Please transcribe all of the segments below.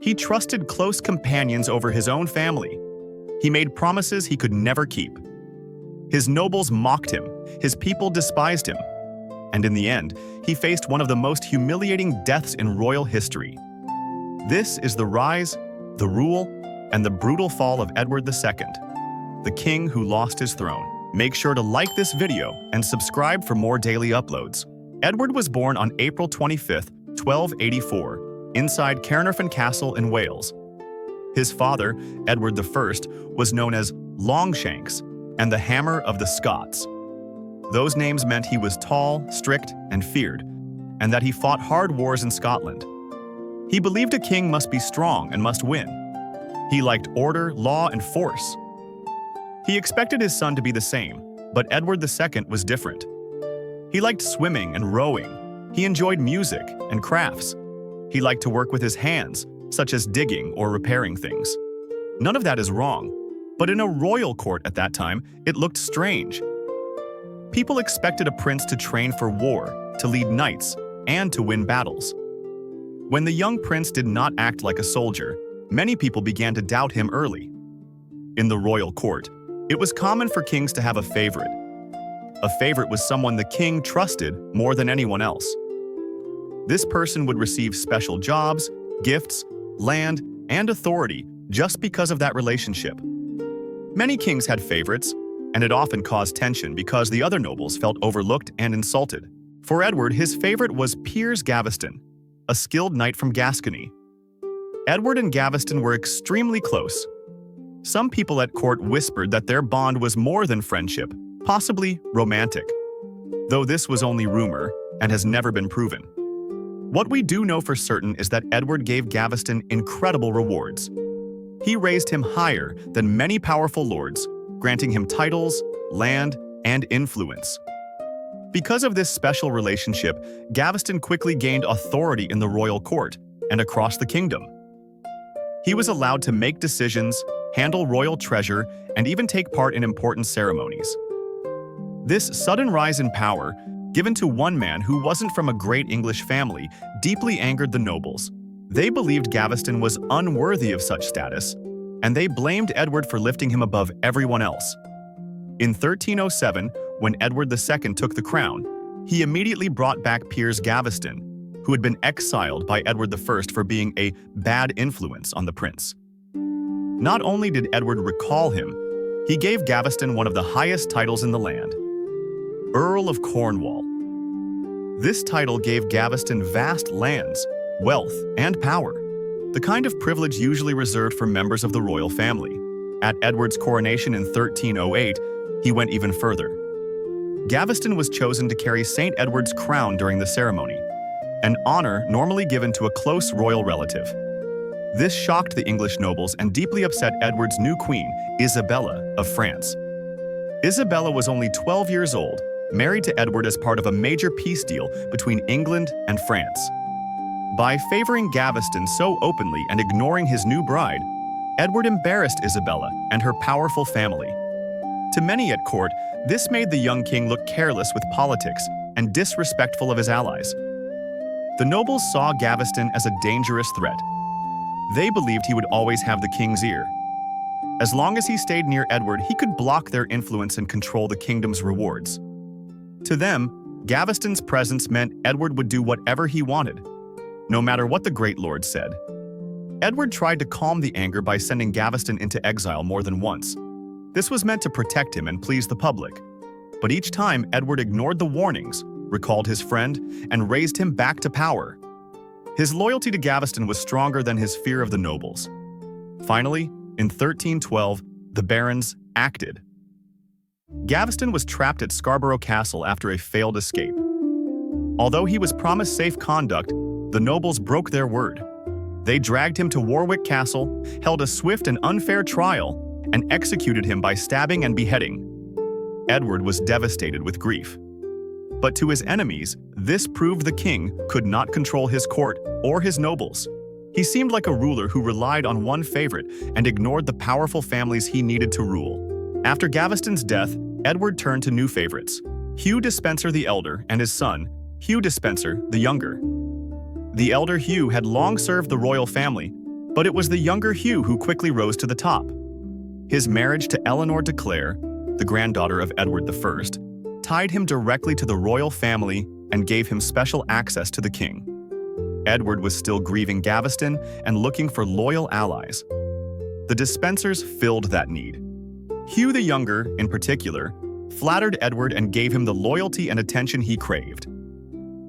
He trusted close companions over his own family. He made promises he could never keep. His nobles mocked him, his people despised him, and in the end, he faced one of the most humiliating deaths in royal history. This is the rise, the rule, and the brutal fall of Edward II, the king who lost his throne. Make sure to like this video and subscribe for more daily uploads. Edward was born on April 25, 1284, inside Caernarfon Castle in Wales. His father, Edward I, was known as Longshanks and the Hammer of the Scots. Those names meant he was tall, strict, and feared, and that he fought hard wars in Scotland. He believed a king must be strong and must win. He liked order, law, and force. He expected his son to be the same, but Edward II was different. He liked swimming and rowing. He enjoyed music and crafts. He liked to work with his hands, such as digging or repairing things. None of that is wrong, but in a royal court at that time, it looked strange. People expected a prince to train for war, to lead knights, and to win battles. When the young prince did not act like a soldier, many people began to doubt him early. In the royal court, it was common for kings to have a favorite. A favorite was someone the king trusted more than anyone else. This person would receive special jobs, gifts, land, and authority just because of that relationship. Many kings had favorites, and it often caused tension because the other nobles felt overlooked and insulted. For Edward, his favorite was Piers Gaveston, a skilled knight from Gascony. Edward and Gaveston were extremely close. Some people at court whispered that their bond was more than friendship, possibly romantic, though this was only rumor and has never been proven. What we do know for certain is that Edward gave Gaveston incredible rewards. He raised him higher than many powerful lords, granting him titles, land, and influence. Because of this special relationship, Gaveston quickly gained authority in the royal court and across the kingdom. He was allowed to make decisions, handle royal treasure, and even take part in important ceremonies. This sudden rise in power, given to one man who wasn't from a great English family, deeply angered the nobles. They believed Gaveston was unworthy of such status, and they blamed Edward for lifting him above everyone else. In 1307, when Edward II took the crown, he immediately brought back Piers Gaveston, who had been exiled by Edward I for being a bad influence on the prince. Not only did Edward recall him, he gave Gaveston one of the highest titles in the land, Earl of Cornwall. This title gave Gaveston vast lands, wealth, and power, the kind of privilege usually reserved for members of the royal family. At Edward's coronation in 1308, he went even further. Gaveston was chosen to carry St. Edward's crown during the ceremony, an honor normally given to a close royal relative. This shocked the English nobles and deeply upset Edward's new queen, Isabella of France. Isabella was only 12 years old, married to Edward as part of a major peace deal between England and France. By favoring Gaveston so openly and ignoring his new bride, Edward embarrassed Isabella and her powerful family. To many at court, this made the young king look careless with politics and disrespectful of his allies. The nobles saw Gaveston as a dangerous threat. They believed he would always have the king's ear. As long as he stayed near Edward, he could block their influence and control the kingdom's rewards. To them, Gaveston's presence meant Edward would do whatever he wanted, no matter what the great lord said. Edward tried to calm the anger by sending Gaveston into exile more than once. This was meant to protect him and please the public. But each time, Edward ignored the warnings, recalled his friend, and raised him back to power. His loyalty to Gaveston was stronger than his fear of the nobles. Finally, in 1312, the barons acted. Gaveston was trapped at Scarborough Castle after a failed escape. Although he was promised safe conduct, the nobles broke their word. They dragged him to Warwick Castle, held a swift and unfair trial, and executed him by stabbing and beheading. Edward was devastated with grief. But to his enemies, this proved the king could not control his court or his nobles. He seemed like a ruler who relied on one favorite and ignored the powerful families he needed to rule. After Gaveston's death, Edward turned to new favorites, Hugh Despenser the elder and his son, Hugh Despenser the younger. The elder Hugh had long served the royal family, But it was the younger Hugh who quickly rose to the top. His marriage to Eleanor de Clare, the granddaughter of Edward I, tied him directly to the royal family and gave him special access to the king. Edward was still grieving Gaveston and looking for loyal allies. The Despensers filled that need. Hugh the Younger, in particular, flattered Edward and gave him the loyalty and attention he craved.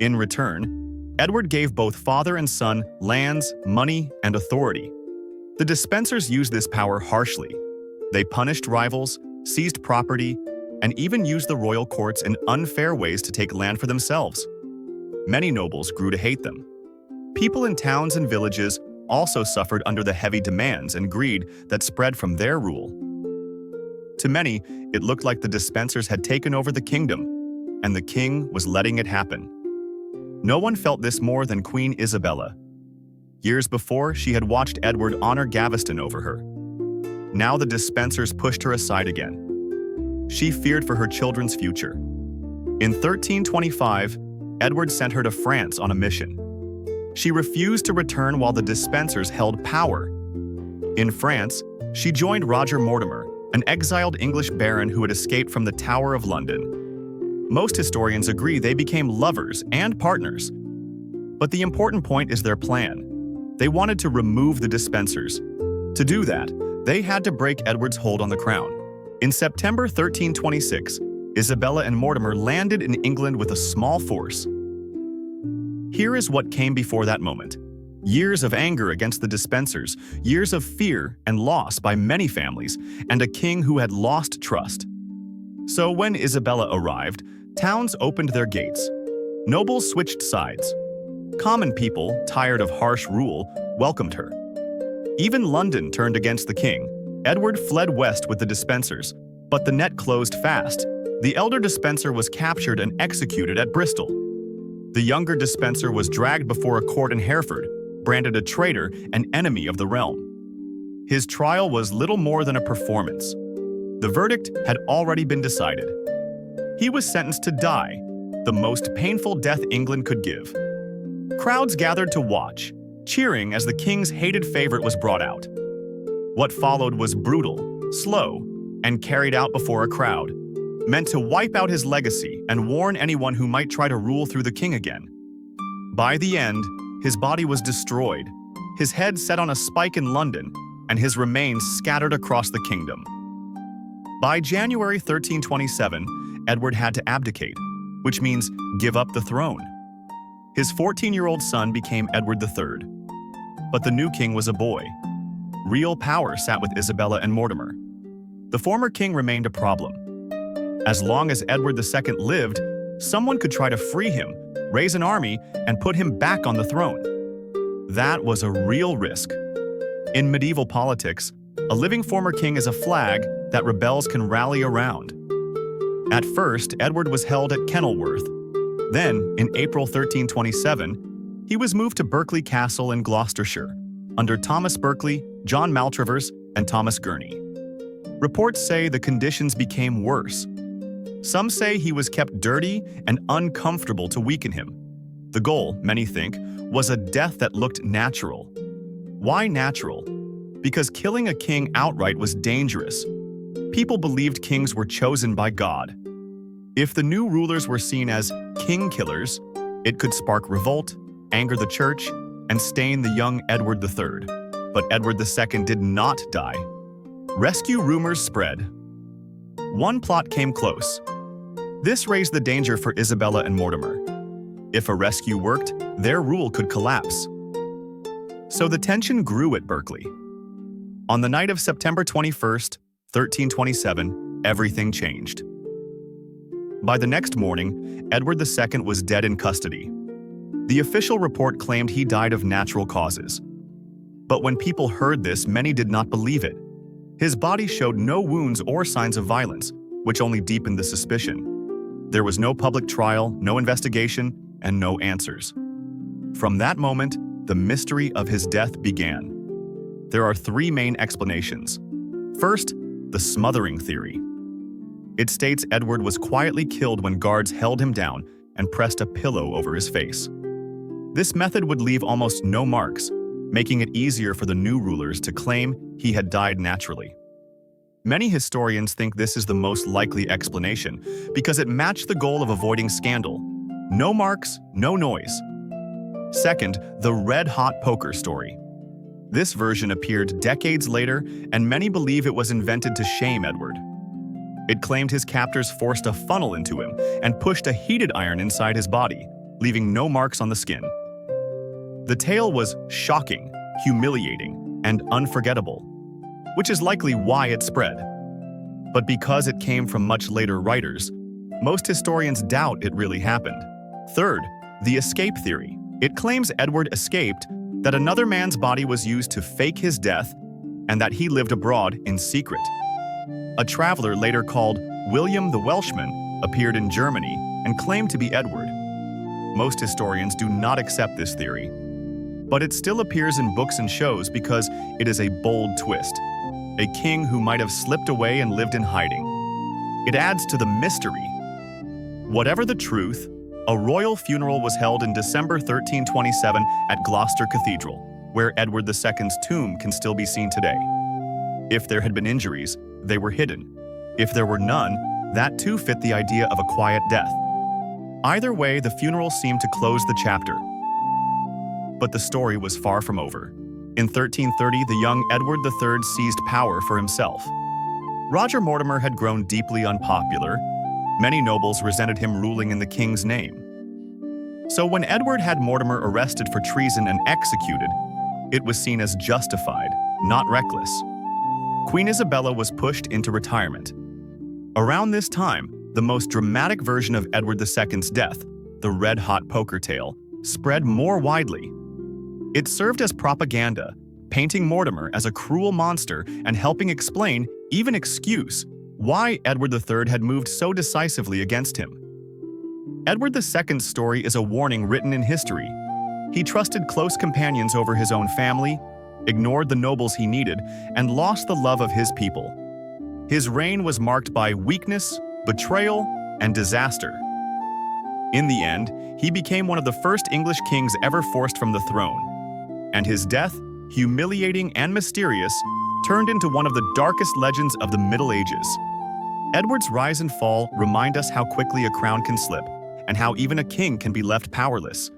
In return, Edward gave both father and son lands, money, and authority. The Despensers used this power harshly. They punished rivals, seized property, and even used the royal courts in unfair ways to take land for themselves. Many nobles grew to hate them. People in towns and villages also suffered under the heavy demands and greed that spread from their rule. To many, it looked like the Despensers had taken over the kingdom, and the king was letting it happen. No one felt this more than Queen Isabella. Years before, she had watched Edward honor Gaveston over her. Now the Despensers pushed her aside again. She feared for her children's future. In 1325, Edward sent her to France on a mission. She refused to return while the Despensers held power. In France, she joined Roger Mortimer, an exiled English baron who had escaped from the Tower of London. Most historians agree they became lovers and partners. But the important point is their plan. They wanted to remove the Despensers. To do that, they had to break Edward's hold on the crown. In September 1326, Isabella and Mortimer landed in England with a small force. Here is what came before that moment. Years of anger against the Despensers, years of fear and loss by many families, and a king who had lost trust. So when Isabella arrived, towns opened their gates. Nobles switched sides. Common people, tired of harsh rule, welcomed her. Even London turned against the king. Edward fled west with the Despensers, but the net closed fast. The elder Despenser was captured and executed at Bristol. The younger Despenser was dragged before a court in Hereford, branded a traitor and enemy of the realm. His trial was little more than a performance. The verdict had already been decided. He was sentenced to die, the most painful death England could give. Crowds gathered to watch, cheering as the king's hated favorite was brought out. What followed was brutal, slow, and carried out before a crowd, meant to wipe out his legacy and warn anyone who might try to rule through the king again. By the end, his body was destroyed, his head set on a spike in London, and his remains scattered across the kingdom. By January 1327, Edward had to abdicate, which means give up the throne. His 14-year-old son became Edward III. But the new king was a boy. Real power sat with Isabella and Mortimer. The former king remained a problem. As long as Edward II lived, someone could try to free him, raise an army, and put him back on the throne. That was a real risk. In medieval politics, a living former king is a flag that rebels can rally around. At first, Edward was held at Kenilworth. Then, in April 1327, he was moved to Berkeley Castle in Gloucestershire, under Thomas Berkeley, John Maltravers, and Thomas Gurney. Reports say the conditions became worse. Some say he was kept dirty and uncomfortable to weaken him. The goal, many think, was a death that looked natural. Why natural? Because killing a king outright was dangerous. People believed kings were chosen by God. If the new rulers were seen as king killers, it could spark revolt, anger the church, and stain the young Edward III. But Edward II did not die. Rescue rumors spread. One plot came close. This raised the danger for Isabella and Mortimer. If a rescue worked, their rule could collapse. So the tension grew at Berkeley. On the night of September 21st, 1327, everything changed. By the next morning, Edward II was dead in custody. The official report claimed he died of natural causes. But when people heard this, many did not believe it. His body showed no wounds or signs of violence, which only deepened the suspicion. There was no public trial, no investigation, and no answers. From that moment, the mystery of his death began. There are three main explanations. First, the smothering theory. It states Edward was quietly killed when guards held him down and pressed a pillow over his face. This method would leave almost no marks, making it easier for the new rulers to claim he had died naturally. Many historians think this is the most likely explanation because it matched the goal of avoiding scandal. No marks, no noise. Second, the red-hot poker story. This version appeared decades later, and many believe it was invented to shame Edward. It claimed his captors forced a funnel into him and pushed a heated iron inside his body, leaving no marks on the skin. The tale was shocking, humiliating, and unforgettable, which is likely why it spread. But because it came from much later writers, most historians doubt it really happened. Third, the escape theory. It claims Edward escaped, that another man's body was used to fake his death, and that he lived abroad in secret. A traveler later called William the Welshman appeared in Germany and claimed to be Edward. Most historians do not accept this theory, but it still appears in books and shows because it is a bold twist. A king who might have slipped away and lived in hiding. It adds to the mystery. Whatever the truth, a royal funeral was held in December 1327 at Gloucester Cathedral, where Edward II's tomb can still be seen today. If there had been injuries, they were hidden. If there were none, that too fit the idea of a quiet death. Either way, the funeral seemed to close the chapter. But the story was far from over. In 1330, the young Edward III seized power for himself. Roger Mortimer had grown deeply unpopular. Many nobles resented him ruling in the king's name. So when Edward had Mortimer arrested for treason and executed, it was seen as justified, not reckless. Queen Isabella was pushed into retirement. Around this time, the most dramatic version of Edward II's death, the red-hot poker tale, spread more widely. It served as propaganda, painting Mortimer as a cruel monster and helping explain, even excuse, why Edward III had moved so decisively against him. Edward II's story is a warning written in history. He trusted close companions over his own family, ignored the nobles he needed, and lost the love of his people. His reign was marked by weakness, betrayal, and disaster. In the end, he became one of the first English kings ever forced from the throne. And his death, humiliating and mysterious, turned into one of the darkest legends of the Middle Ages. Edward's rise and fall remind us how quickly a crown can slip, and how even a king can be left powerless.